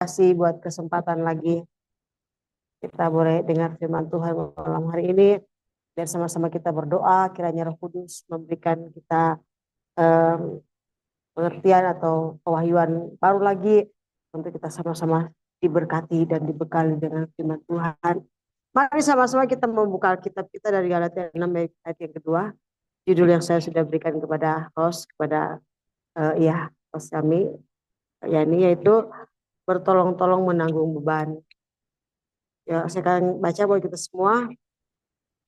kasih buat kesempatan lagi kita boleh dengar firman Tuhan malam hari ini. Dan sama-sama kita berdoa kiranya Roh Kudus memberikan kita pengertian atau pewahyuan baru lagi untuk kita sama-sama diberkati dan dibekali dengan firman Tuhan. Mari sama-sama kita membuka Alkitab kita dari Galatia 6 ayat yang kedua. Judul yang saya sudah berikan kepada host, kepada host kami, yakni yaitu bertolong-tolong menanggung beban. Ya, saya akan baca buat kita semua.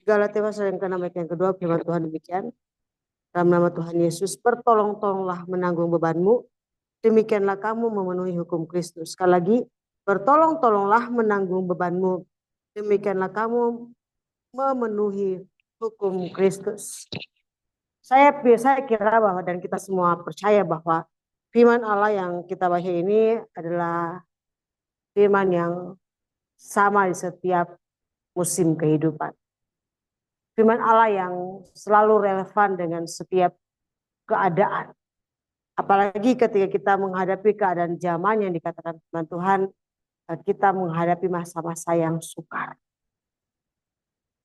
Galatia pasal yang ke-6 ayat yang kedua, firman Tuhan demikian. Dalam nama Tuhan Yesus, bertolong-tolonglah menanggung bebanmu, demikianlah kamu memenuhi hukum Kristus. Sekali lagi, bertolong-tolonglah menanggung bebanmu, demikianlah kamu memenuhi hukum Kristus. Saya kira bahwa dan kita semua percaya bahwa firman Allah yang kita baca ini adalah firman yang sama di setiap musim kehidupan. Firman Allah yang selalu relevan dengan setiap keadaan. Apalagi ketika kita menghadapi keadaan zaman yang dikatakan firman Tuhan, kita menghadapi masa-masa yang sukar.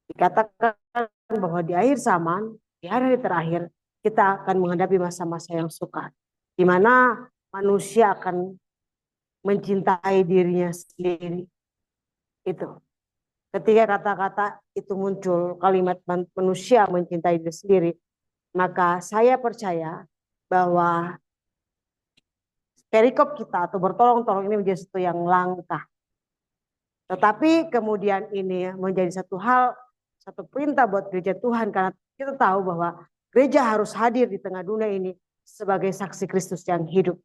Dikatakan bahwa di akhir zaman, di hari terakhir, kita akan menghadapi masa-masa yang sukar. Di mana manusia akan mencintai dirinya sendiri. Itu. Ketika kata-kata itu muncul, kalimat manusia mencintai diri sendiri, maka saya percaya bahwa perikop kita atau bertolong-tolong ini menjadi sesuatu yang langka. Tetapi kemudian ini menjadi satu hal, satu perintah buat gereja Tuhan, karena kita tahu bahwa gereja harus hadir di tengah dunia ini sebagai saksi Kristus yang hidup.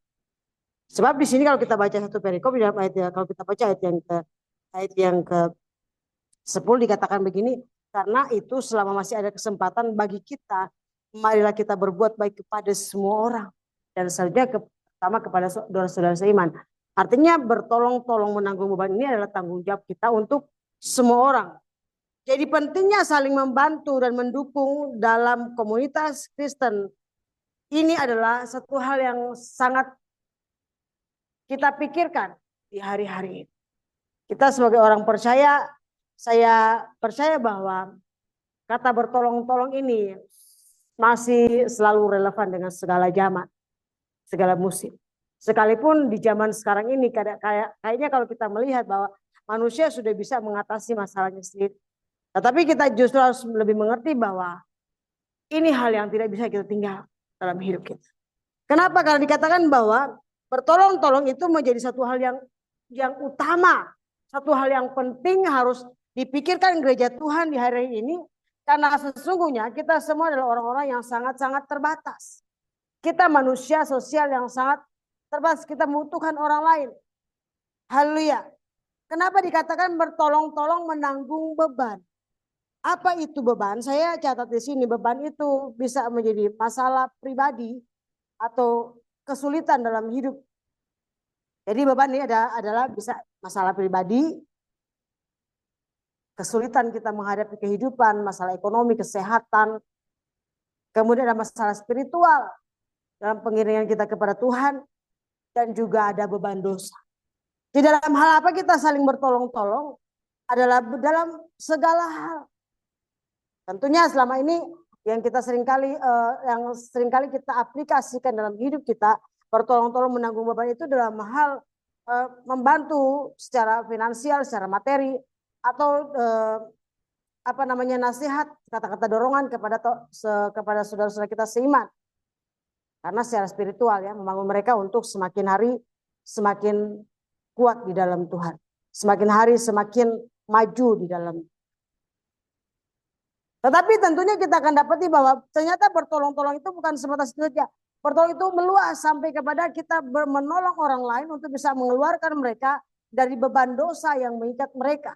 Sebab di sini kalau kita baca satu perikop, kalau kita baca ayat yang ke 10 dikatakan begini, karena itu selama masih ada kesempatan bagi kita, marilah kita berbuat baik kepada semua orang. Dan selanjutnya pertama kepada saudara-saudara seiman. Artinya bertolong-tolong menanggung beban ini adalah tanggung jawab kita untuk semua orang. Jadi pentingnya saling membantu dan mendukung dalam komunitas Kristen. Ini adalah satu hal yang sangat kita pikirkan di hari-hari ini. Kita sebagai orang percaya, saya percaya bahwa kata bertolong-tolong ini masih selalu relevan dengan segala zaman, segala musim. Sekalipun di zaman sekarang ini kayaknya kalau kita melihat bahwa manusia sudah bisa mengatasi masalahnya sendiri. Tetapi kita justru harus lebih mengerti bahwa ini hal yang tidak bisa kita tinggal dalam hidup kita. Kenapa? Karena dikatakan bahwa bertolong-tolong itu menjadi satu hal yang utama, satu hal yang penting harus dipikirkan gereja Tuhan di hari ini, karena sesungguhnya kita semua adalah orang-orang yang sangat-sangat terbatas. Kita manusia sosial yang sangat terbatas, kita membutuhkan orang lain. Haleluya. Kenapa dikatakan bertolong-tolong menanggung beban? Apa itu beban? Saya catat di sini, beban itu bisa menjadi masalah pribadi atau kesulitan dalam hidup. Jadi beban ini adalah bisa masalah pribadi, kesulitan kita menghadapi kehidupan, masalah ekonomi, kesehatan, kemudian ada masalah spiritual dalam pengiringan kita kepada Tuhan, dan juga ada beban dosa. Di dalam hal apa kita saling bertolong-tolong adalah dalam segala hal. Tentunya selama ini yang seringkali kita aplikasikan dalam hidup kita, bertolong-tolong menanggung beban itu dalam hal membantu secara finansial, secara materi, atau nasihat, kata-kata dorongan kepada saudara-saudara kita seiman. Karena secara spiritual ya, membangun mereka untuk semakin hari semakin kuat di dalam Tuhan. Semakin hari semakin maju di dalam. Tetapi tentunya kita akan dapati bahwa ternyata bertolong-tolong itu bukan sebatas itu saja. Bertolong itu meluas sampai kepada kita menolong orang lain untuk bisa mengeluarkan mereka dari beban dosa yang mengikat mereka.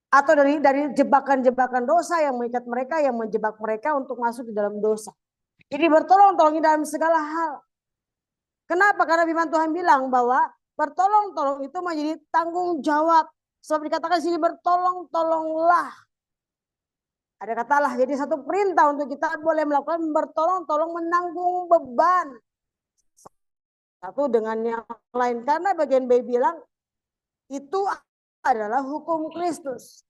Atau dari jebakan-jebakan dosa yang mengikat mereka, yang menjebak mereka untuk masuk di dalam dosa. Jadi bertolong-tolong dalam segala hal. Kenapa? Karena firman Tuhan bilang bahwa bertolong-tolong itu menjadi tanggung jawab. Sebab dikatakan di sini bertolong-tolonglah. Ada katalah, jadi satu perintah untuk kita boleh melakukan bertolong-tolong menanggung beban. Satu dengan yang lain. Karena bagian B bilang itu adalah hukum Kristus.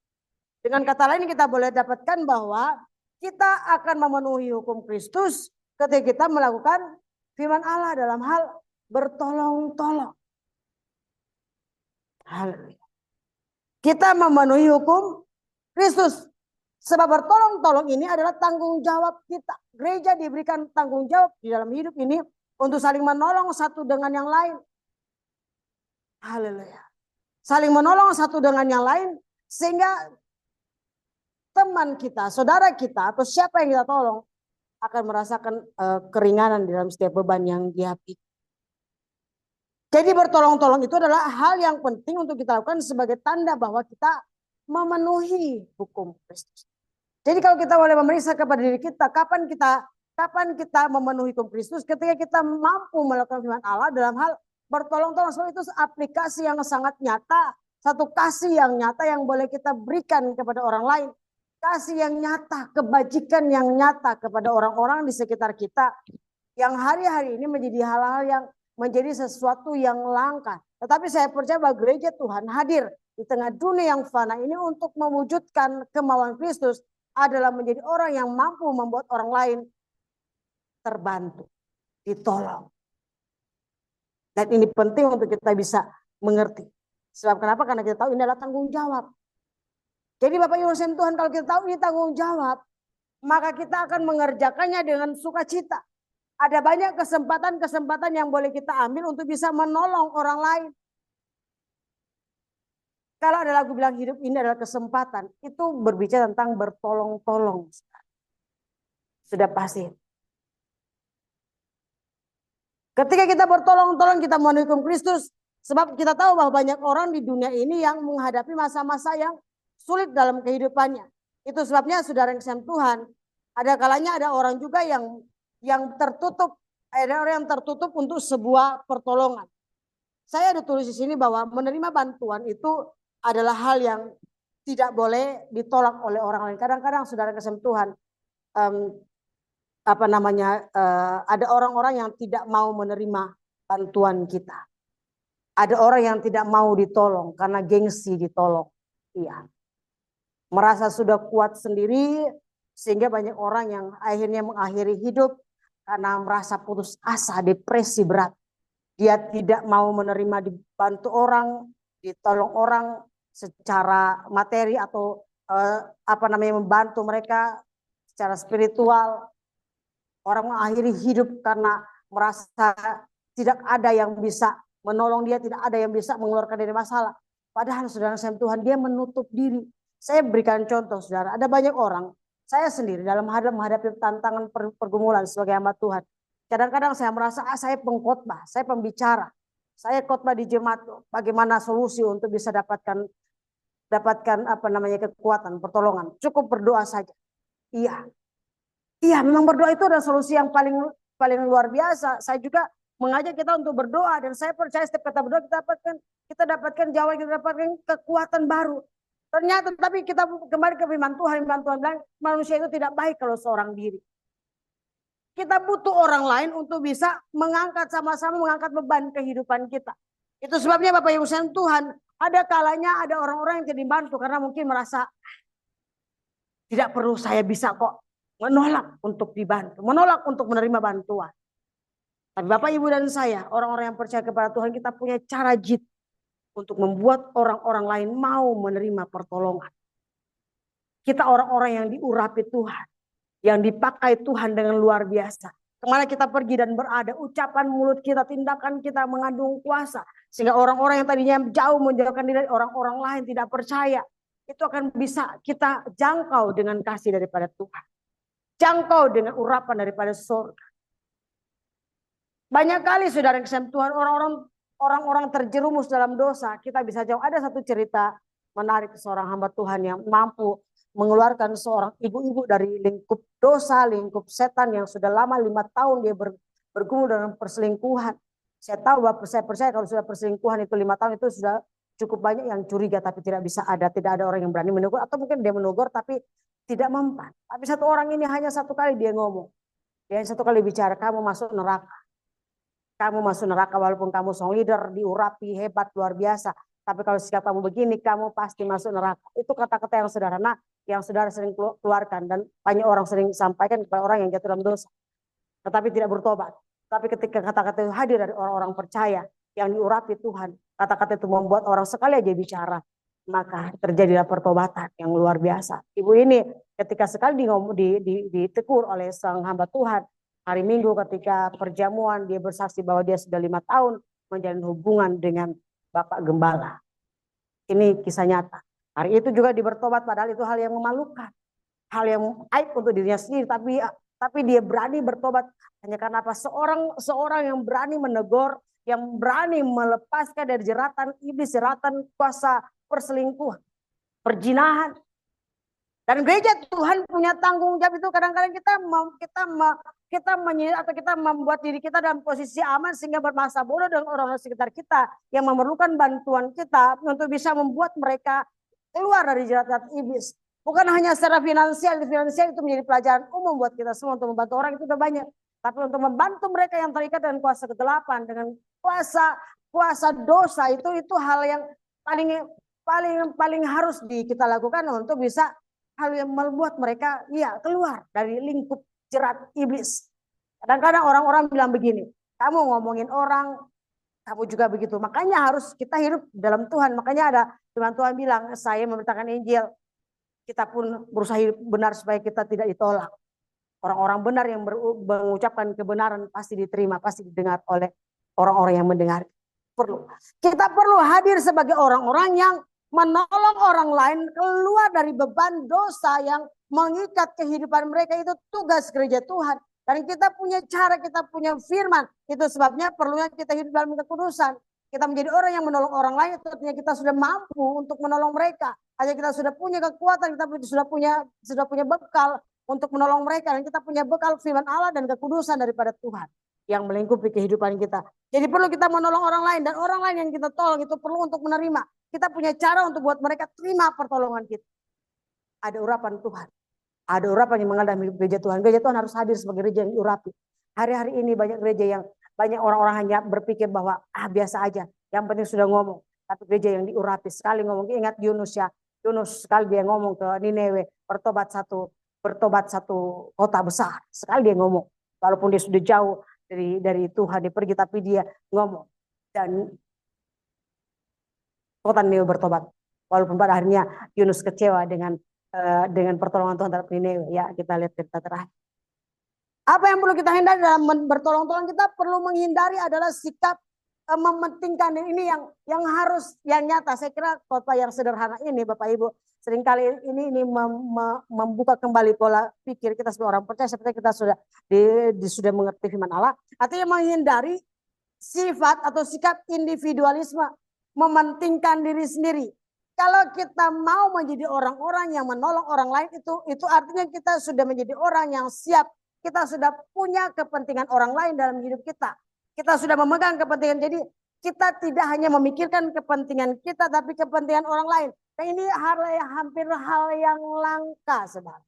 Dengan kata lain kita boleh dapatkan bahwa kita akan memenuhi hukum Kristus ketika kita melakukan firman Allah dalam hal bertolong-tolong. Haleluya. Kita memenuhi hukum Kristus. Sebab bertolong-tolong ini adalah tanggung jawab kita. Gereja diberikan tanggung jawab di dalam hidup ini untuk saling menolong satu dengan yang lain. Haleluya. Saling menolong satu dengan yang lain sehingga teman kita, saudara kita atau siapa yang kita tolong akan merasakan keringanan di dalam setiap beban yang dihadapi. Jadi bertolong-tolong itu adalah hal yang penting untuk kita lakukan sebagai tanda bahwa kita memenuhi hukum Kristus. Jadi kalau kita boleh memeriksa kepada diri kita, kapan kita memenuhi hukum Kristus? Ketika kita mampu melakukan firman Allah dalam hal bertolong-tolong. Sebab itu aplikasi yang sangat nyata, satu kasih yang nyata yang boleh kita berikan kepada orang lain. Kasih yang nyata, kebajikan yang nyata kepada orang-orang di sekitar kita. Yang hari-hari ini menjadi hal-hal yang menjadi sesuatu yang langka. Tetapi saya percaya bahwa gereja Tuhan hadir di tengah dunia yang fana ini untuk mewujudkan kemauan Kristus adalah menjadi orang yang mampu membuat orang lain terbantu, ditolong. Dan ini penting untuk kita bisa mengerti. Sebab kenapa? Karena kita tahu ini adalah tanggung jawab. Jadi Bapak Ibu sekalian Tuhan, kalau kita tahu ini tanggung jawab, maka kita akan mengerjakannya dengan sukacita. Ada banyak kesempatan-kesempatan yang boleh kita ambil untuk bisa menolong orang lain. Kalau ada lagu bilang hidup ini adalah kesempatan, itu berbicara tentang bertolong-tolong. Sudah pasti. Ketika kita bertolong-tolong, kita memenuhi hukum Kristus. Sebab kita tahu bahwa banyak orang di dunia ini yang menghadapi masa-masa yang sulit dalam kehidupannya. Itu sebabnya saudara yang kasih Tuhan, ada kalanya ada orang juga yang tertutup, ada orang yang tertutup untuk sebuah pertolongan. Saya ada tulis di sini bahwa menerima bantuan itu adalah hal yang tidak boleh ditolak oleh orang lain. Kadang-kadang saudara kasih Tuhan, ada orang-orang yang tidak mau menerima bantuan kita. Ada orang yang tidak mau ditolong karena gengsi ditolong. Iya. Merasa sudah kuat sendiri sehingga banyak orang yang akhirnya mengakhiri hidup karena merasa putus asa, depresi berat. Dia tidak mau menerima dibantu orang, ditolong orang secara materi atau membantu mereka secara spiritual. Orang mengakhiri hidup karena merasa tidak ada yang bisa menolong dia, tidak ada yang bisa mengeluarkan dari masalah. Padahal saudara saya Tuhan, dia menutup diri. Saya berikan contoh saudara, ada banyak orang, saya sendiri dalam menghadapi tantangan pergumulan sebagai hamba Tuhan. Kadang-kadang saya merasa saya pengkhotbah, saya pembicara. Saya khotbah di jemaat, bagaimana solusi untuk bisa dapatkan kekuatan, pertolongan. Cukup berdoa saja. Iya, memang berdoa itu adalah solusi yang paling luar biasa. Saya juga mengajak kita untuk berdoa dan saya percaya setiap kata berdoa kita dapatkan jawaban, kita dapatkan kekuatan baru. Ternyata tapi kita kembali ke firman Tuhan bilang manusia itu tidak baik kalau seorang diri. Kita butuh orang lain untuk bisa sama-sama mengangkat beban kehidupan kita. Itu sebabnya Bapak Ibu sekalian Tuhan, ada kalanya ada orang-orang yang tidak dibantu karena mungkin merasa tidak perlu, saya bisa kok, menolak untuk dibantu, menolak untuk menerima bantuan. Tapi Bapak Ibu dan saya, orang-orang yang percaya kepada Tuhan, kita punya cara jitu untuk membuat orang-orang lain mau menerima pertolongan. Kita orang-orang yang diurapi Tuhan, yang dipakai Tuhan dengan luar biasa. Kemana kita pergi dan berada, ucapan mulut kita, tindakan kita mengandung kuasa. Sehingga orang-orang yang tadinya jauh menjauhkan diri, orang-orang lain tidak percaya. Itu akan bisa kita jangkau dengan kasih daripada Tuhan. Jangkau dengan urapan daripada surga. Banyak kali saudara yang Tuhan, orang-orang terjerumus dalam dosa, kita bisa jauh. Ada satu cerita menarik seorang hamba Tuhan yang mampu mengeluarkan seorang ibu-ibu dari lingkup dosa, lingkup setan yang sudah lama 5 tahun dia bergumul dengan perselingkuhan. Saya tahu bahwa saya percaya kalau sudah perselingkuhan itu 5 tahun itu sudah cukup banyak yang curiga tapi tidak ada orang yang berani menegur, atau mungkin dia menegur tapi tidak mempan. Tapi satu orang ini hanya satu kali dia ngomong. Dia satu kali bicara, kamu masuk neraka. Kamu masuk neraka walaupun kamu seorang leader, diurapi, hebat, luar biasa. Tapi kalau sikap kamu begini, kamu pasti masuk neraka. Itu kata-kata yang sederhana yang saudara sering keluarkan dan banyak orang sering sampaikan kepada orang yang jatuh dalam dosa, tetapi tidak bertobat. Tapi ketika kata-kata itu hadir dari orang-orang percaya yang diurapi Tuhan, kata-kata itu membuat orang sekali aja bicara, maka terjadilah pertobatan yang luar biasa. Ibu ini ketika sekali ditegur oleh sang hamba Tuhan, hari Minggu ketika perjamuan dia bersaksi bahwa dia sudah 5 tahun menjalin hubungan dengan Bapak Gembala. Ini kisah nyata. Hari itu juga dia bertobat, padahal itu hal yang memalukan, hal yang aib untuk dirinya sendiri, tapi dia berani bertobat hanya karena apa? Seorang yang berani menegur, yang berani melepaskan dari jeratan iblis, jeratan kuasa perselingkuhan, perzinahan. Dan gereja Tuhan punya tanggung jawab itu. Kadang-kadang kita membuat diri kita dalam posisi aman sehingga bermasa bodoh dengan orang-orang sekitar kita yang memerlukan bantuan kita untuk bisa membuat mereka keluar dari jeratan iblis. Bukan hanya secara finansial itu menjadi pelajaran umum buat kita semua untuk membantu orang itu udah banyak. Tapi untuk membantu mereka yang terikat dengan kuasa kegelapan, dengan kuasa dosa itu hal yang paling harus kita lakukan untuk bisa hal yang membuat mereka keluar dari lingkup jerat iblis. Kadang-kadang orang-orang bilang begini, kamu ngomongin orang, kamu juga begitu. Makanya harus kita hidup dalam Tuhan. Makanya ada firman Tuhan bilang, saya memberitakan Injil. Kita pun berusaha hidup benar supaya kita tidak ditolak. Orang-orang benar yang mengucapkan kebenaran pasti diterima, pasti didengar oleh orang-orang yang mendengar. Kita perlu hadir sebagai orang-orang yang menolong orang lain keluar dari beban dosa yang mengikat kehidupan mereka. Itu tugas gereja Tuhan. Dan kita punya cara, kita punya firman. Itu sebabnya perlunya kita hidup dalam kekudusan. Kita menjadi orang yang menolong orang lain, artinya kita sudah mampu untuk menolong mereka. Hanya kita sudah punya kekuatan, kita sudah punya bekal untuk menolong mereka. Dan kita punya bekal firman Allah dan kekudusan daripada Tuhan yang melingkupi kehidupan kita. Jadi perlu kita menolong orang lain, dan orang lain yang kita tolong itu perlu untuk menerima. Kita punya cara untuk buat mereka terima pertolongan kita. Ada urapan Tuhan. Ada urapan yang mengalir dalam gereja Tuhan. Gereja Tuhan harus hadir sebagai gereja yang diurapi. Hari-hari ini banyak gereja yang banyak orang-orang hanya berpikir bahwa biasa aja. Yang penting sudah ngomong. Tapi gereja yang diurapi sekali ngomong. Ingat Yunus ya. Yunus sekali dia ngomong ke Nineve. Bertobat satu kota besar. Sekali dia ngomong. Walaupun dia sudah jauh dari Tuhan. Dia pergi tapi dia ngomong. Dan kota Nineve bertobat. Walaupun pada akhirnya Yunus kecewa dengan pertolongan Tuhan terhadap Nineve. Ya, kita lihat cerita terakhir. Apa yang perlu kita hindari dalam bertolong-tolong? Kita perlu menghindari adalah sikap mementingkan ini yang harus yang nyata. Saya kira kota yang sederhana ini Bapak Ibu seringkali ini membuka kembali pola pikir kita sebagai orang percaya seperti kita sudah mengerti firman Allah. Artinya menghindari sifat atau sikap individualisme, mementingkan diri sendiri. Kalau kita mau menjadi orang-orang yang menolong orang lain itu artinya kita sudah menjadi orang yang siap. Kita sudah punya kepentingan orang lain dalam hidup kita. Kita sudah memegang kepentingan. Jadi kita tidak hanya memikirkan kepentingan kita, tapi kepentingan orang lain. Dan ini hampir hal yang langka, saudara.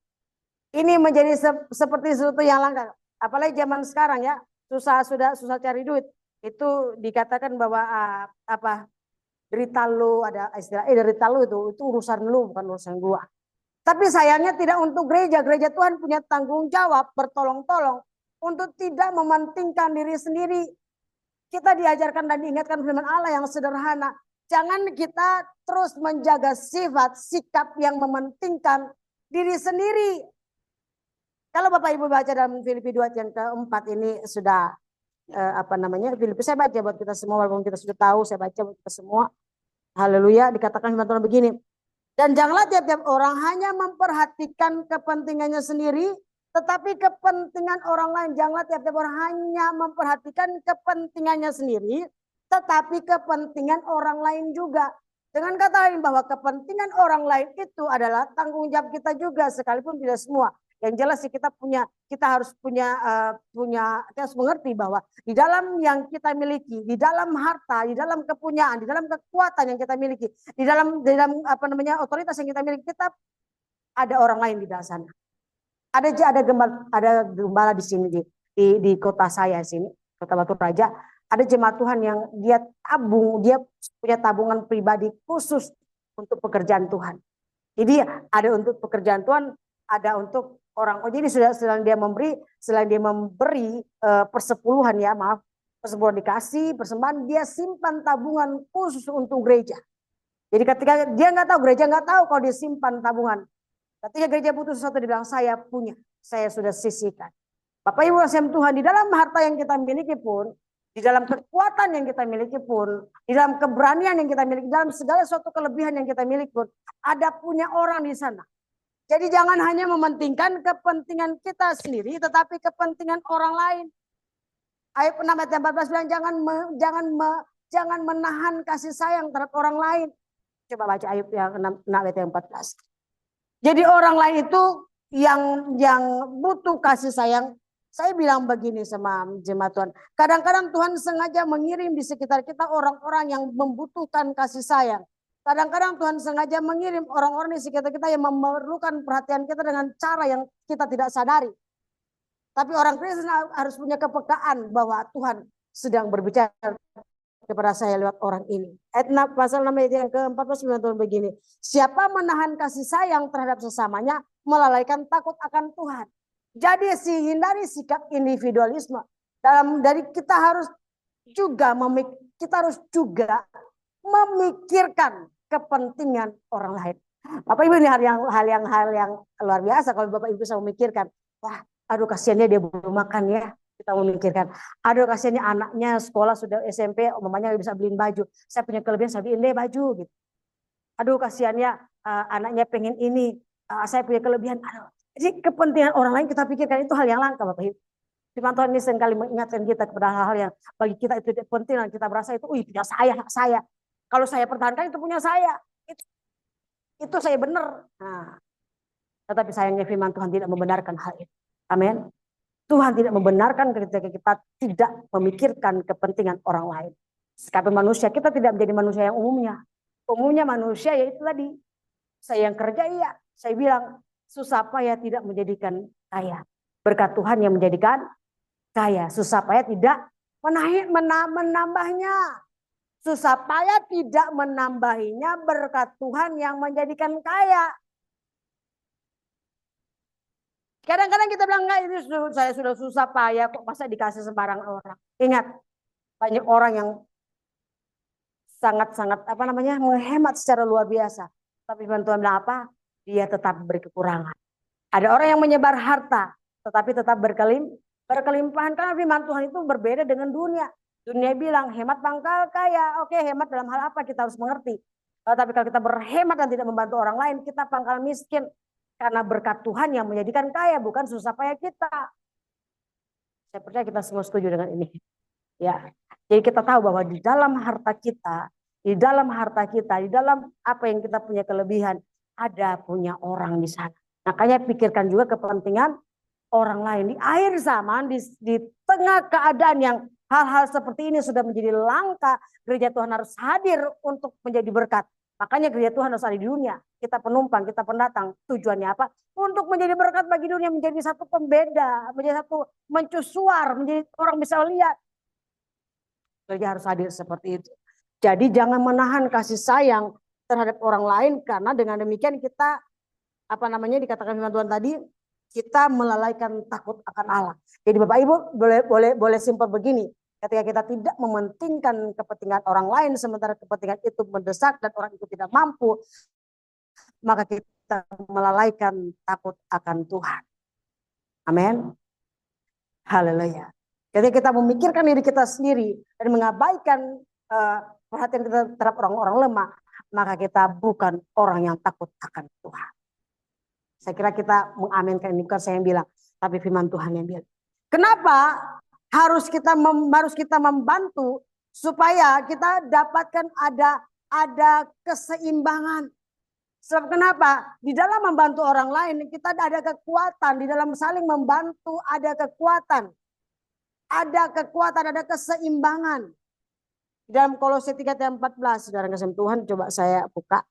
Ini menjadi seperti sesuatu yang langka. Apalagi zaman sekarang ya, susah cari duit. Itu dikatakan bahwa derita lu, ada istilah derita lu itu urusan lu, bukan urusan gua. Tapi sayangnya tidak untuk gereja. Gereja Tuhan punya tanggung jawab bertolong-tolong untuk tidak mementingkan diri sendiri. Kita diajarkan dan diingatkan firman Allah yang sederhana. Jangan kita terus menjaga sifat, sikap yang mementingkan diri sendiri. Kalau Bapak Ibu baca dalam Filipi 2 yang keempat ini sudah Filipi saya baca buat kita semua, walaupun kita sudah tahu, saya baca buat kita semua. Haleluya, dikatakan firman Tuhan begini. Dan janganlah tiap-tiap orang hanya memperhatikan kepentingannya sendiri, tetapi kepentingan orang lain. Janganlah tiap-tiap orang hanya memperhatikan kepentingannya sendiri, tetapi kepentingan orang lain juga. Dengan kata lain bahwa kepentingan orang lain itu adalah tanggung jawab kita juga, sekalipun tidak semua. Yang jelas sih kita harus kita harus mengerti bahwa di dalam yang kita miliki, di dalam harta, di dalam kepunyaan, di dalam kekuatan yang kita miliki, di dalam otoritas yang kita miliki, kita ada orang lain di dalam sana. Ada gembala di sini di kota saya sini, Kota Batu Raja. Ada jemaat Tuhan yang dia punya tabungan pribadi khusus untuk pekerjaan Tuhan. Jadi ada untuk pekerjaan Tuhan, ada untuk orang. Oh, jadi selain dia memberi persepuluhan ya, maaf, persepuluhan dikasih, persembahan, dia simpan tabungan khusus untuk gereja. Jadi ketika dia nggak tahu, gereja nggak tahu kalau dia simpan tabungan. Ketika gereja butuh sesuatu, dia bilang saya punya, saya sudah sisihkan. Bapak Ibu kasih Tuhan, di dalam harta yang kita miliki pun, di dalam kekuatan yang kita miliki pun, di dalam keberanian yang kita miliki, dalam segala suatu kelebihan yang kita miliki pun, ada punya orang di sana. Jadi jangan hanya mementingkan kepentingan kita sendiri, tetapi kepentingan orang lain. Ayat 6 ayat 14 bilang jangan menahan kasih sayang terhadap orang lain. Coba baca ayat yang 6 ayat yang 14. Jadi orang lain itu yang butuh kasih sayang. Saya bilang begini sama jemaat Tuhan. Kadang-kadang Tuhan sengaja mengirim di sekitar kita orang-orang yang membutuhkan kasih sayang. Kadang-kadang Tuhan sengaja mengirim orang-orang di sekitar kita yang memerlukan perhatian kita dengan cara yang kita tidak sadari. Tapi orang Kristen harus punya kepekaan bahwa Tuhan sedang berbicara kepada saya lewat orang ini. Ayat pasal 6 ayat yang ke-14 Tuhan begini. Siapa menahan kasih sayang terhadap sesamanya melalaikan takut akan Tuhan. Jadi hindari sikap individualisme. Dari kita harus juga memikirkan kepentingan orang lain. Bapak Ibu, ini hal yang luar biasa kalau Bapak Ibu bisa memikirkan. Wah, aduh kasihannya dia belum makan ya. Kita memikirkan, aduh kasihannya anaknya sekolah sudah SMP, mamanya bisa beliin baju. Saya punya kelebihan, saya beliin deh baju gitu. Aduh kasihannya anaknya pengen ini, saya punya kelebihan. Aduh. Jadi kepentingan orang lain kita pikirkan itu hal yang langka Bapak Ibu. Firman Tuhan ini seringkali mengingatkan kita kepada hal-hal yang bagi kita itu penting dan kita merasa itu, punya saya, hak saya. Kalau saya pertahankan itu punya saya. Itu saya benar. Nah, tetapi sayangnya firman Tuhan tidak membenarkan hal itu. Amin. Tuhan tidak membenarkan ketika kita tidak memikirkan kepentingan orang lain. Sebagai manusia, kita tidak menjadi manusia yang umumnya. Umumnya manusia yaitu tadi, saya yang kerja iya. Saya bilang, susah payah tidak menjadikan kaya. Berkat Tuhan yang menjadikan kaya. Susah payah tidak menambahnya. Susah payah tidak menambahinya, berkat Tuhan yang menjadikan kaya. Kadang-kadang kita bilang enggak, ini saya sudah susah payah kok masa dikasih sembarang orang. Ingat, banyak orang yang sangat-sangat menghemat secara luar biasa. Tapi Tuhan bilang apa? Dia tetap berkekurangan. Ada orang yang menyebar harta, tetapi tetap berkelimpahan. Karena firman Tuhan itu berbeda dengan dunia. Dunia bilang hemat pangkal kaya. Oke, hemat dalam hal apa kita harus mengerti. Tapi kalau kita berhemat dan tidak membantu orang lain, kita pangkal miskin. Karena berkat Tuhan yang menjadikan kaya, bukan susah payah kita. Saya percaya kita semua setuju dengan ini. Ya, jadi kita tahu bahwa di dalam harta kita, di dalam apa yang kita punya kelebihan, ada punya orang di sana. Makanya pikirkan juga kepentingan orang lain. Di akhir zaman, di tengah keadaan yang hal-hal seperti ini sudah menjadi langka, gereja Tuhan harus hadir untuk menjadi berkat. Makanya gereja Tuhan harus ada di dunia. Kita penumpang, kita pendatang. Tujuannya apa? Untuk menjadi berkat bagi dunia, menjadi satu pembeda, menjadi satu mencusuar, menjadi orang bisa lihat. Gereja harus hadir seperti itu. Jadi jangan menahan kasih sayang terhadap orang lain, karena dengan demikian kita dikatakan firman Tuhan tadi, kita melalaikan takut akan Allah. Jadi Bapak Ibu boleh simpel begini. Ketika kita tidak mementingkan kepentingan orang lain, sementara kepentingan itu mendesak dan orang itu tidak mampu, maka kita melalaikan takut akan Tuhan. Amin. Haleluya. Ketika kita memikirkan diri kita sendiri dan mengabaikan perhatian kita terhadap orang-orang lemah, maka kita bukan orang yang takut akan Tuhan. Saya kira kita mengaminkan ini, bukan saya yang bilang, tapi firman Tuhan yang bilang. Kenapa harus kita membantu supaya kita dapatkan ada keseimbangan? Sebab kenapa? Di dalam membantu orang lain kita ada kekuatan, di dalam saling membantu ada kekuatan. Ada kekuatan, ada keseimbangan. Di dalam Kolose 3:14, saudara kasih Tuhan, coba saya buka.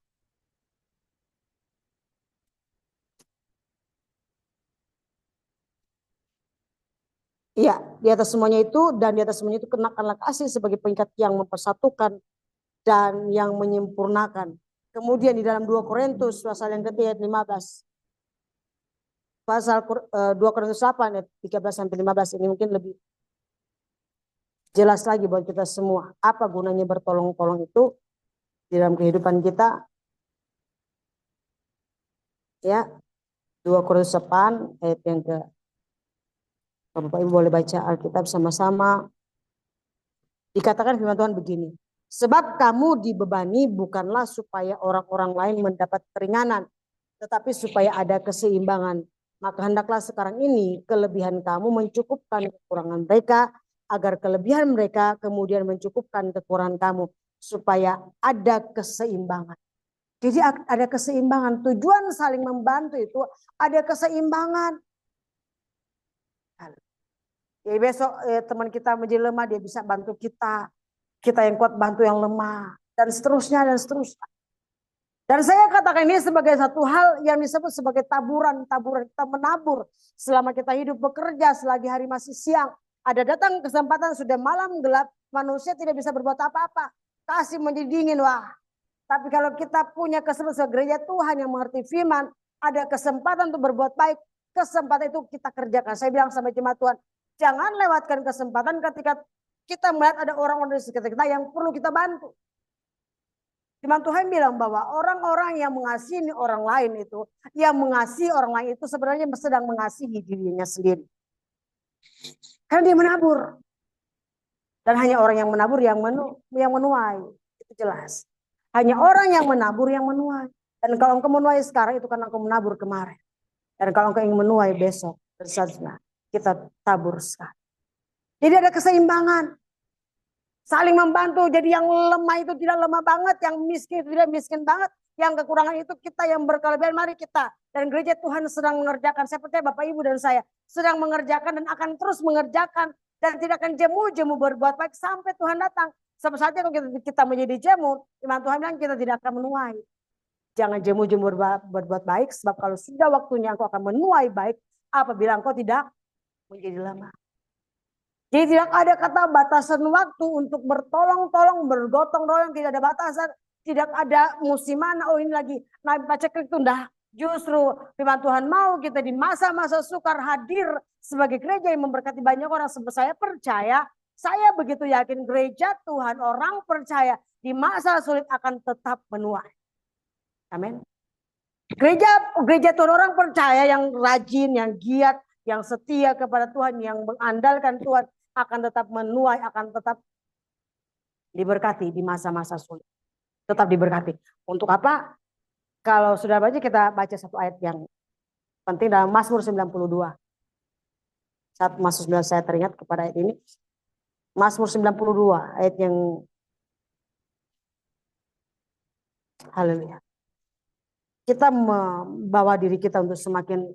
Iya, di atas semuanya itu dan di atas semuanya itu kenakanlah kasih sebagai pengikat yang mempersatukan dan yang menyempurnakan. Kemudian di dalam 2 Korintus pasal yang ketiga ayat 15. Pasal 2 Korintus 8 ayat 13 sampai 15 ini mungkin lebih jelas lagi buat kita semua. Apa gunanya bertolong-tolong itu di dalam kehidupan kita? Ya, 2 Korintus 8 ayat yang ke Bapak Ibu boleh baca Alkitab sama-sama. Dikatakan firman Tuhan begini. Sebab kamu dibebani bukanlah supaya orang-orang lain mendapat keringanan, tetapi supaya ada keseimbangan. Maka hendaklah sekarang ini kelebihan kamu mencukupkan kekurangan mereka, agar kelebihan mereka kemudian mencukupkan kekurangan kamu, supaya ada keseimbangan. Jadi ada keseimbangan, tujuan saling membantu itu ada keseimbangan. Jadi besok teman kita menjadi lemah, dia bisa bantu kita. Kita yang kuat bantu yang lemah. Dan seterusnya dan seterusnya. Dan saya katakan ini sebagai satu hal yang disebut sebagai taburan. Taburan kita menabur. Selama kita hidup bekerja, selagi hari masih siang. Ada datang kesempatan sudah malam gelap. Manusia tidak bisa berbuat apa-apa. Kasih menjadi dingin. Wah. Tapi kalau kita punya kesempatan sebagai gereja Tuhan yang mengerti firman. Ada kesempatan untuk berbuat baik. Kesempatan itu kita kerjakan. Saya bilang sama jemaat Tuhan. Jangan lewatkan kesempatan ketika kita melihat ada orang-orang di sekitar kita yang perlu kita bantu. Firman Tuhan bilang bahwa orang-orang yang mengasihi orang lain itu, yang mengasihi orang lain itu sebenarnya sedang mengasihi dirinya sendiri. Karena dia menabur. Dan hanya orang yang menabur yang menuai. Itu jelas. Hanya orang yang menabur yang menuai. Dan kalau engkau menuai sekarang itu karena engkau menabur kemarin. Dan kalau engkau ingin menuai besok, bersama kita tabur sekarang. Jadi ada keseimbangan. Saling membantu. Jadi yang lemah itu tidak lemah banget. Yang miskin itu tidak miskin banget. Yang kekurangan itu kita yang berkelebihan. Mari kita. Dan gereja Tuhan sedang mengerjakan. Saya percaya Bapak Ibu dan saya sedang mengerjakan dan akan terus mengerjakan. Dan tidak akan jemu-jemu berbuat baik sampai Tuhan datang. Sama saja kalau kita menjadi jemu. Iman Tuhan bilang kita tidak akan menuai. Jangan jemu-jemu berbuat baik. Sebab kalau sudah waktunya engkau akan menuai baik. Apabila engkau tidak menjadi lemah. Jadi tidak ada kata batasan waktu untuk bertolong-tolong, bergotong royong, tidak ada batasan, tidak ada musim mana, oh ini lagi naik paceklik tunda. Justru firman Tuhan mau kita di masa-masa sukar hadir sebagai gereja yang memberkati banyak orang. Sebab saya percaya, saya begitu yakin gereja Tuhan, orang percaya di masa sulit akan tetap menuai. Amin. Gereja Tuhan orang percaya yang rajin, yang giat, yang setia kepada Tuhan, yang mengandalkan Tuhan akan tetap menuai, akan tetap diberkati di masa-masa sulit. Tetap diberkati. Untuk apa? Kalau sudah baca, kita baca satu ayat yang penting dalam Mazmur 92. Saat Mazmur 9 saya teringat kepada ayat ini. Mazmur 92 ayat yang haleluya. Kita membawa diri kita untuk semakin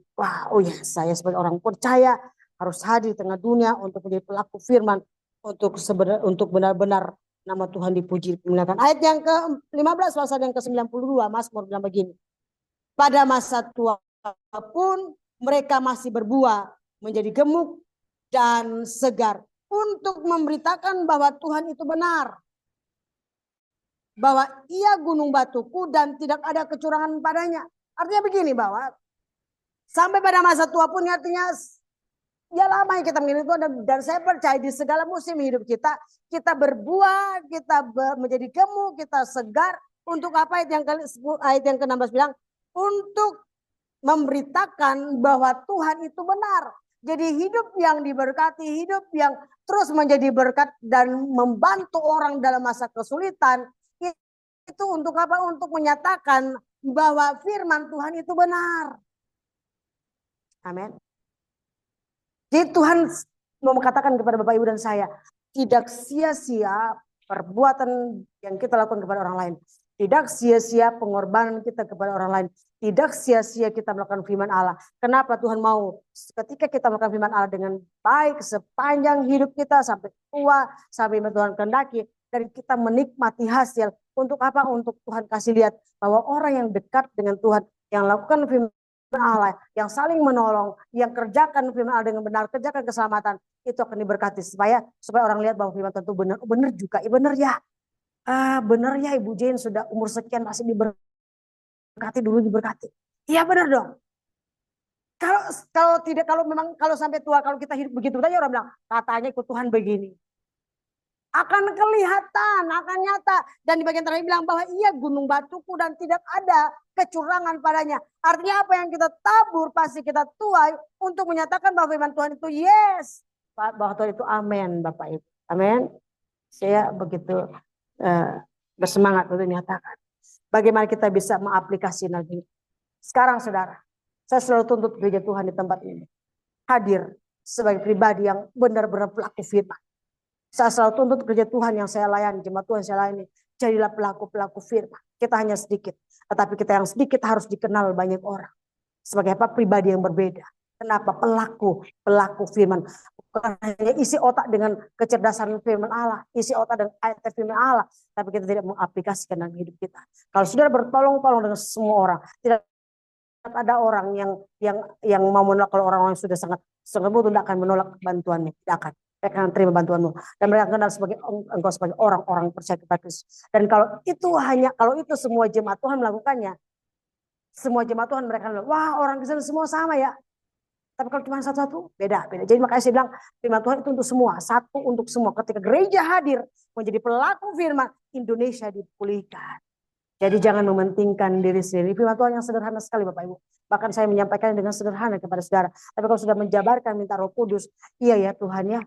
oh ya, saya sebagai orang percaya harus hadir di tengah dunia untuk menjadi pelaku firman, untuk benar-benar nama Tuhan dipuji dimuliakan. Ayat yang ke-15 pasal yang ke-92 Mazmur bilang begini. Pada masa tua pun mereka masih berbuah menjadi gemuk dan segar untuk memberitakan bahwa Tuhan itu benar. Bahwa ia gunung batuku dan tidak ada kecurangan padanya. Artinya begini bahwa sampai pada masa tua pun artinya ya lama kita mengingat Tuhan. Dan saya percaya di segala musim hidup kita berbuah, kita menjadi gemuk, kita segar. Untuk apa ayat yang ke-16 bilang? Untuk memberitakan bahwa Tuhan itu benar. Jadi hidup yang diberkati, hidup yang terus menjadi berkat dan membantu orang dalam masa kesulitan. Itu untuk apa? Untuk menyatakan bahwa firman Tuhan itu benar. Amin. Jadi Tuhan mau mengatakan kepada Bapak Ibu dan saya, tidak sia-sia perbuatan yang kita lakukan kepada orang lain. Tidak sia-sia pengorbanan kita kepada orang lain. Tidak sia-sia kita melakukan firman Allah. Kenapa Tuhan mau ketika kita melakukan firman Allah dengan baik sepanjang hidup kita sampai tua, sampai Tuhan kehendaki. Dan kita menikmati hasil. Untuk apa? Untuk Tuhan kasih lihat bahwa orang yang dekat dengan Tuhan, yang lakukan firman Allah, yang saling menolong, yang kerjakan firman Allah dengan benar, kerjakan keselamatan, itu akan diberkati supaya orang lihat bahwa firman Tuhan itu benar. Benar juga, benar ya. Benar ya Ibu Jane sudah umur sekian masih diberkati, dulu diberkati. Iya benar dong. Kalau sampai tua kalau kita hidup begitu saja orang bilang katanya ikut Tuhan begini. Akan kelihatan, akan nyata. Dan di bagian terakhir bilang bahwa ia gunung batuku dan tidak ada kecurangan padanya. Artinya apa yang kita tabur pasti kita tuai untuk menyatakan bahwa firman Tuhan itu yes. Bahwa Tuhan itu amin Bapak Ibu. Amin. Saya begitu bersemangat untuk menyatakan. Bagaimana kita bisa mengaplikasikan lagi. Sekarang saudara, saya selalu tuntut gereja Tuhan di tempat ini. Hadir sebagai pribadi yang benar-benar pelaku firman. Saya selalu tuntut gereja Tuhan yang saya layani, jemaat Tuhan yang saya layani. Jadilah pelaku-pelaku firman. Kita hanya sedikit. Tetapi kita yang sedikit harus dikenal banyak orang. Sebagai apa? Pribadi yang berbeda. Kenapa? Pelaku firman. Bukan hanya isi otak dengan kecerdasan firman Allah. Isi otak dengan ayat firman Allah. Tapi kita tidak mengaplikasikan dalam hidup kita. Kalau sudah bertolong-tolong dengan semua orang. Tidak ada orang yang mau menolak. Kalau orang-orang sudah sangat butuh, tidak akan menolak bantuannya. Tidak akan. Mereka akan terima bantuanmu dan mereka kenal sebagai engkau sebagai orang-orang percaya kepada Kristus. Dan kalau itu semua jemaat Tuhan melakukannya, semua jemaat Tuhan mereka bilang, wah orang Kristen semua sama ya. Tapi kalau cuma satu-satu beda. Jadi makanya saya bilang firman Tuhan itu untuk semua, satu untuk semua. Ketika gereja hadir menjadi pelaku firman, Indonesia dipulihkan. Jadi jangan mementingkan diri sendiri. Firman Tuhan yang sederhana sekali Bapak Ibu. Bahkan saya menyampaikan dengan sederhana kepada saudara. Tapi kalau sudah menjabarkan minta Roh Kudus, iya ya Tuhan ya.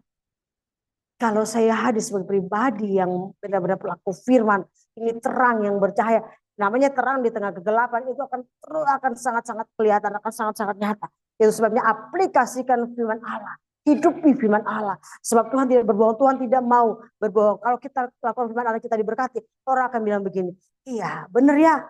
Kalau saya hadir sebagai pribadi yang benar-benar pelaku firman, ini terang yang bercahaya. Namanya terang di tengah kegelapan itu akan sangat-sangat kelihatan, akan sangat-sangat nyata. Itu sebabnya aplikasikan firman Allah. Hidupi firman Allah. Sebab Tuhan tidak berbohong, Tuhan tidak mau berbohong. Kalau kita lakukan firman Allah kita diberkati, orang akan bilang begini, iya benar ya.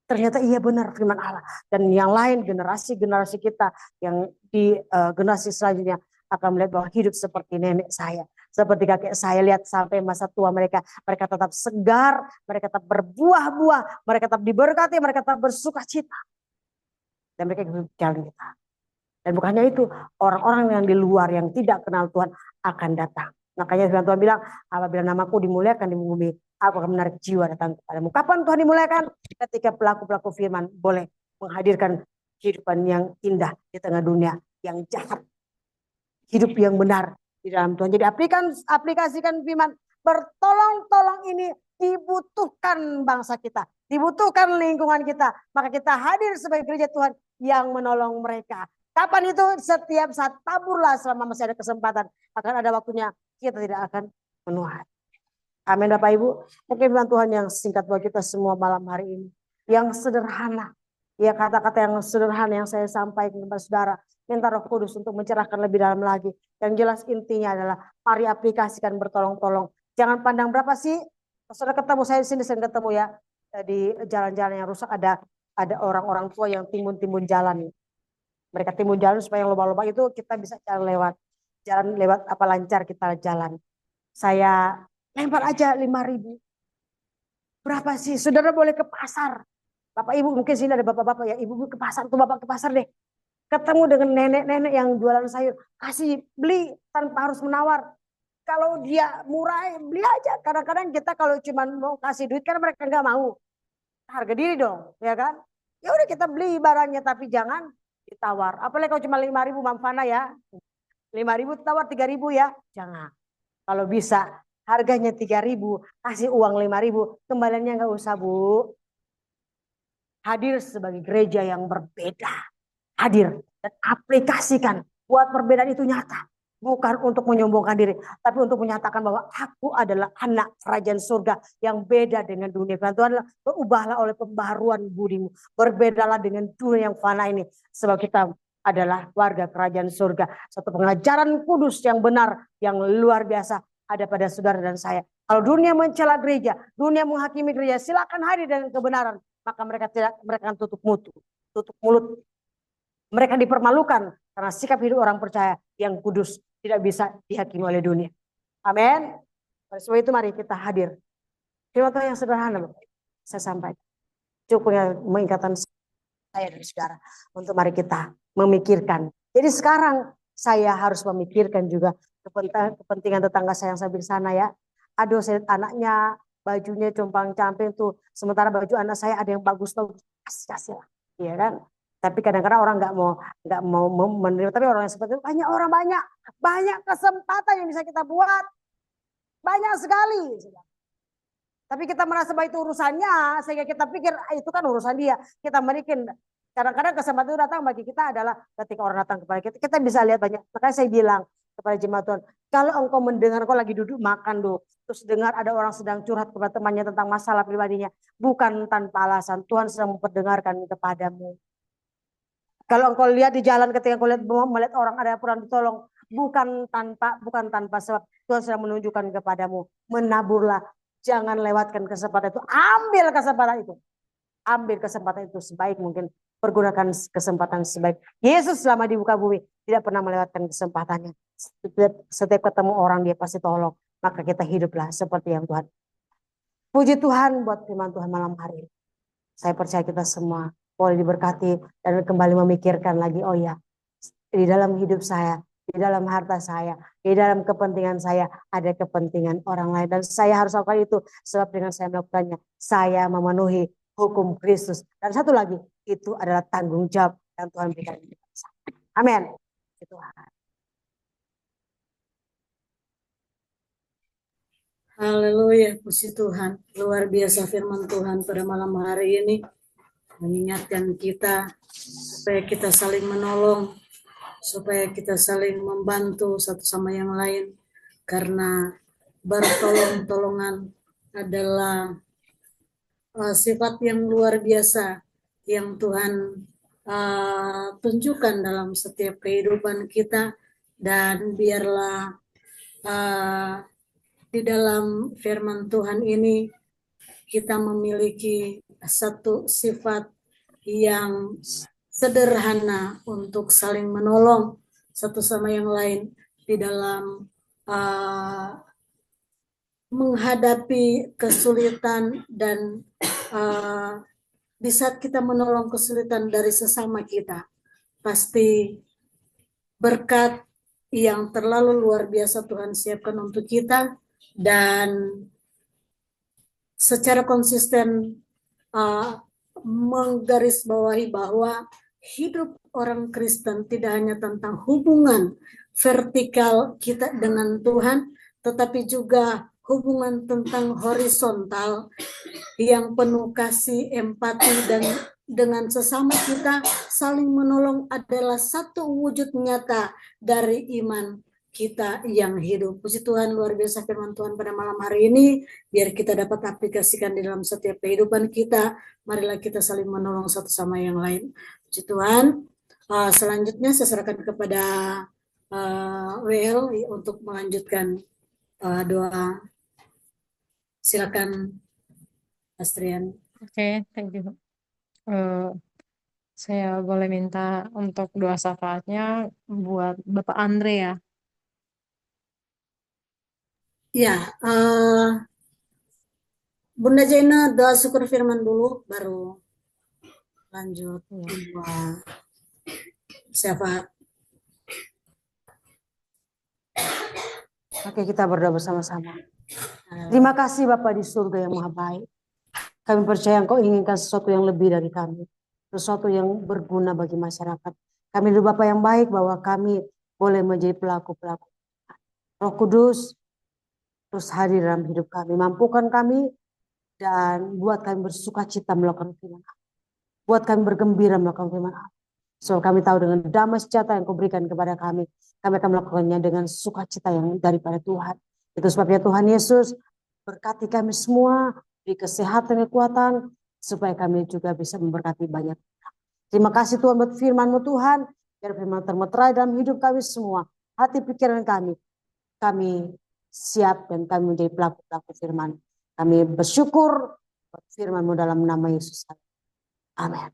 Ternyata iya benar firman Allah. Dan yang lain generasi-generasi kita yang di generasi selanjutnya akan melihat bahwa hidup seperti nenek saya. Seperti kakek saya lihat sampai masa tua mereka tetap segar, mereka tetap berbuah-buah, mereka tetap diberkati, mereka tetap bersuka cita. Dan mereka ikut jalan kita. Dan bukannya itu, orang-orang yang di luar yang tidak kenal Tuhan akan datang. Makanya Tuhan bilang, apabila namaku dimuliakan di bumi, aku akan menarik jiwa datang kepadamu. Kapan Tuhan dimuliakan? Ketika pelaku-pelaku firman boleh menghadirkan kehidupan yang indah di tengah dunia yang jahat. Hidup yang benar di dalam Tuhan. Jadi aplikasikan firman. Bertolong-tolong ini dibutuhkan bangsa kita. Dibutuhkan lingkungan kita. Maka kita hadir sebagai gereja Tuhan yang menolong mereka. Kapan itu? Setiap saat, taburlah selama masih ada kesempatan. Akan ada waktunya kita tidak akan menuai. Amin Bapak Ibu. Mungkin firman Tuhan yang singkat buat kita semua malam hari ini. Yang sederhana. Ya kata-kata yang sederhana yang saya sampaikan kepada saudara. Minta Roh Kudus untuk mencerahkan lebih dalam lagi. Yang jelas intinya adalah mari aplikasikan bertolong-tolong. Jangan pandang berapa sih. Saudara ketemu saya di sini, saya ketemu ya di jalan-jalan yang rusak ada orang-orang tua yang timbun-timbun jalan. Mereka timbun jalan supaya yang lubang-lubang itu kita bisa jalan lewat apa lancar kita jalan. Saya lempar aja 5.000. Berapa sih? Saudara boleh ke pasar. Bapak Ibu mungkin sini ada bapak-bapak ya. Ibu ke pasar tuh bapak ke pasar deh. Ketemu dengan nenek-nenek yang jualan sayur. Kasih beli tanpa harus menawar. Kalau dia murah beli aja. Kadang-kadang kita kalau cuma mau kasih duit kan mereka nggak mau. Harga diri dong. Ya kan. Ya udah kita beli barangnya tapi jangan ditawar. Apalagi kalau cuma 5.000 Mamfana ya. 5.000 tawar 3.000 ya. Jangan. Kalau bisa harganya 3.000. Kasih uang 5.000. Kembaliannya nggak usah Bu. Hadir sebagai gereja yang berbeda. Hadir dan aplikasikan. Buat perbedaan itu nyata. Bukan untuk menyombongkan diri. Tapi untuk menyatakan bahwa aku adalah anak kerajaan surga. Yang beda dengan dunia. Tuhan adalah berubahlah oleh pembaharuan budimu. Berbedalah dengan dunia yang fana ini. Sebab kita adalah warga kerajaan surga. Satu pengajaran kudus yang benar. Yang luar biasa. Ada pada saudara dan saya. Kalau dunia mencela gereja. Dunia menghakimi gereja. Silakan hadir dengan kebenaran. Maka mereka akan tutup mulut. Mereka dipermalukan karena sikap hidup orang percaya yang kudus tidak bisa dihakimi oleh dunia. Amin. Oleh sebab itu mari kita hadir. Firman Tuhan yang sederhana saya sampaikan. Cukupnya mengingatkan saya dan saudara untuk mari kita memikirkan. Jadi sekarang saya harus memikirkan juga kepentingan tetangga saya yang sebelah sana ya. Aduh, saya lihat anaknya bajunya compang-camping tuh, sementara baju anak saya ada yang bagus-bagus, kasih lah, iya kan? Tapi kadang-kadang orang nggak mau menerima. Tapi orang yang seperti itu banyak kesempatan yang bisa kita buat, banyak sekali. Tapi kita merasa bahwa itu urusannya, sehingga kita pikir itu kan urusan dia. Kita merikin. Kadang-kadang kesempatan itu datang bagi kita adalah ketika orang datang kepada kita, kita bisa lihat banyak. Makanya saya bilang kepada jemaat Tuhan, kalau engkau mendengar, engkau lagi duduk makan loh, terus dengar ada orang sedang curhat kepada temannya tentang masalah pribadinya, bukan tanpa alasan, Tuhan sedang memperdengarkan kepadamu. Kalau engkau lihat di jalan, ketika engkau melihat orang ada yang kurang ditolong, bukan tanpa sebab, Tuhan sedang menunjukkan kepadamu, menaburlah. Jangan lewatkan kesempatan itu. Ambil kesempatan itu. Ambil kesempatan itu sebaik mungkin. Pergunakan kesempatan sebaik. Yesus selama di muka bumi tidak pernah melewatkan kesempatannya. Setiap ketemu orang dia pasti tolong. Maka kita hiduplah seperti yang Tuhan. Puji Tuhan buat firman Tuhan malam hari ini. Saya percaya kita semua boleh diberkati dan kembali memikirkan lagi. Oh ya, di dalam hidup saya, di dalam harta saya, di dalam kepentingan saya, ada kepentingan orang lain. Dan saya harus lakukan itu, sebab dengan saya melakukannya, saya memenuhi hukum Kristus. Dan satu lagi, itu adalah tanggung jawab yang Tuhan berikan kepada saya. Amin. Tuhan. Haleluya, puji Tuhan. Luar biasa firman Tuhan pada malam hari ini. Mengingatkan kita supaya kita saling menolong, supaya kita saling membantu satu sama yang lain, karena bertolong-tolongan adalah sifat yang luar biasa yang Tuhan tunjukkan dalam setiap kehidupan kita. Dan biarlah di dalam firman Tuhan ini kita memiliki satu sifat yang sederhana untuk saling menolong satu sama yang lain di dalam menghadapi kesulitan dan di saat kita menolong kesulitan dari sesama kita, pasti berkat yang terlalu luar biasa Tuhan siapkan untuk kita. Dan secara konsisten menggarisbawahi bahwa hidup orang Kristen tidak hanya tentang hubungan vertikal kita dengan Tuhan, tetapi juga hubungan tentang horizontal yang penuh kasih, empati, dan dengan sesama kita saling menolong adalah satu wujud nyata dari iman kita yang hidup. Puji Tuhan, luar biasa firman Tuhan pada malam hari ini. Biar kita dapat aplikasikan di dalam setiap kehidupan kita. Marilah kita saling menolong satu sama yang lain. Puji Tuhan. Selanjutnya saya serahkan kepada WL untuk melanjutkan doa. Silakan, Astrian. Oke, thank you. Saya boleh minta untuk doa syafaatnya buat Bapak Andre ya. Ya, Bunda Jaina doa syukur firman dulu, baru lanjut doa syafaat. Oke, kita berdoa bersama-sama. Terima kasih Bapa di surga yang maha baik. Kami percaya Engkau inginkan sesuatu yang lebih dari kami. Sesuatu yang berguna bagi masyarakat. Kami adalah Bapa yang baik bahwa kami boleh menjadi pelaku-pelaku. Roh Kudus terus hadir dalam hidup kami. Mampukan kami dan buat kami bersuka cita melakukan firman Allah. Buat kami bergembira melakukan firman Allah. So kami tahu dengan damai sejahtera yang Kau berikan kepada kami akan melakukannya dengan sukacita yang daripada Tuhan. Itu sebabnya Tuhan Yesus berkati kami semua, beri kesehatan, kekuatan, supaya kami juga bisa memberkati banyak. Terima kasih Tuhan buat firman-Mu Tuhan, biar firman termeterai dalam hidup kami semua, hati pikiran kami siap dan kami menjadi pelaku-pelaku firman. Kami bersyukur buat firman-Mu dalam nama Yesus. Amin.